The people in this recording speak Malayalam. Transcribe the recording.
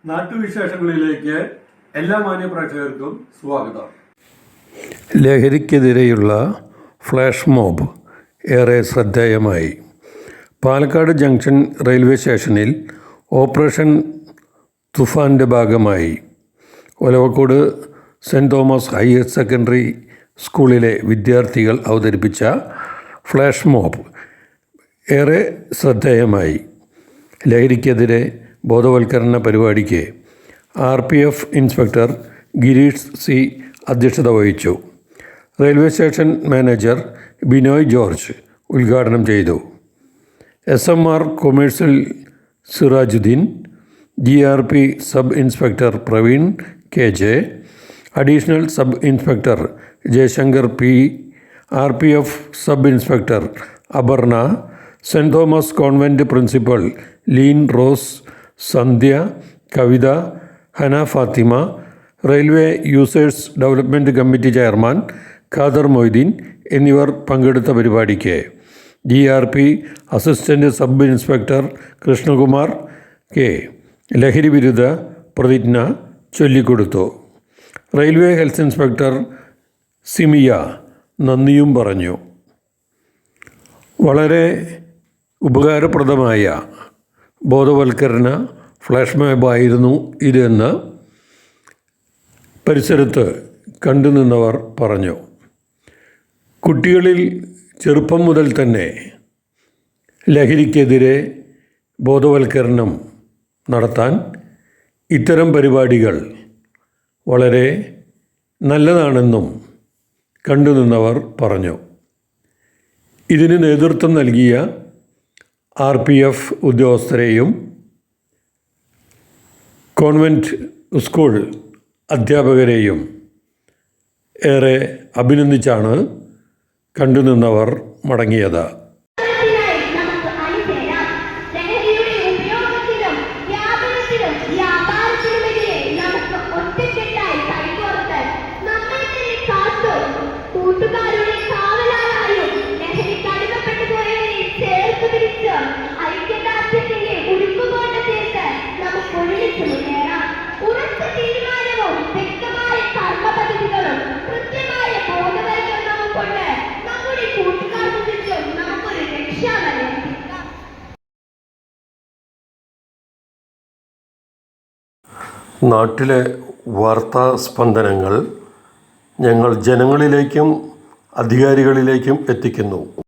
നാട്ടുവിശേഷങ്ങളിലേക്ക് എല്ലാ മാന്യ പ്രേക്ഷകർക്കും സ്വാഗതം. ലഹരിക്കെതിരെയുള്ള ഫ്ലാഷ് മോബ് ഏറെ ശ്രദ്ധേയമായി. പാലക്കാട് ജംഗ്ഷൻ റെയിൽവേ സ്റ്റേഷനിൽ ഓപ്പറേഷൻ തുഫാൻ്റെ ഭാഗമായി Olavakkode saint Thomas higher secondary സ്കൂളിലെ വിദ്യാർത്ഥികൾ അവതരിപ്പിച്ച ഫ്ലാഷ് മോബ് ഏറെ ശ്രദ്ധേയമായി. ലഹരിക്കെതിരെ ബോധവൽക്കരണ പരിപാടിക്ക് RPF ഇൻസ്പെക്ടർ ഗിരീഷ് സി അധ്യക്ഷത വഹിച്ചു. Railway station manager Binoy George ഉദ്ഘാടനം ചെയ്തു. SMR commercial Sirajuddeen, GRP sub inspector Praveen KJ, additional sub inspector Jayashankar P, RPF sub inspector Aparna, Saint Thomas convent principal Leen Rose, Sandhya, Kavitha, Hana Fathima, railway users development committee chairman Khader Moideen എന്നിവർ പങ്കെടുത്ത പരിപാടിക്ക് GRP assistant sub inspector Krishnakumar K ലഹരി വിരുദ്ധ പ്രതിജ്ഞ ചൊല്ലിക്കൊടുത്തു. റെയിൽവേ ഹെൽത്ത് ഇൻസ്പെക്ടർ സിമിയ നന്ദിയും പറഞ്ഞു. വളരെ ഉപകാരപ്രദമായ ബോധവൽക്കരണ ഫ്ലാഷ് മോബായിരുന്നു ഇതെന്ന് പരിസരത്ത് കണ്ടുനിന്നവർ പറഞ്ഞു. കുട്ടികളിൽ ചെറുപ്പം മുതൽ തന്നെ ലഹരിക്കെതിരെ ബോധവൽക്കരണം നടത്താൻ ഇത്തരം പരിപാടികൾ വളരെ നല്ലതാണെന്നും കണ്ടുനിന്നവർ പറഞ്ഞു. ഇതിന് നേതൃത്വം നൽകിയ RPF ഉദ്യോഗസ്ഥരെയും കോൺവെൻറ്റ് സ്കൂൾ അധ്യാപകരെയും ഏറെ അഭിനന്ദിച്ചാണ് കണ്ടുനിന്നവർ മടങ്ങിയത്. നാട്ടിലെ വാർത്താ സ്പന്ദനങ്ങൾ ഞങ്ങൾ ജനങ്ങളിലേക്കും അധികാരികളിലേക്കും എത്തിക്കുന്നു.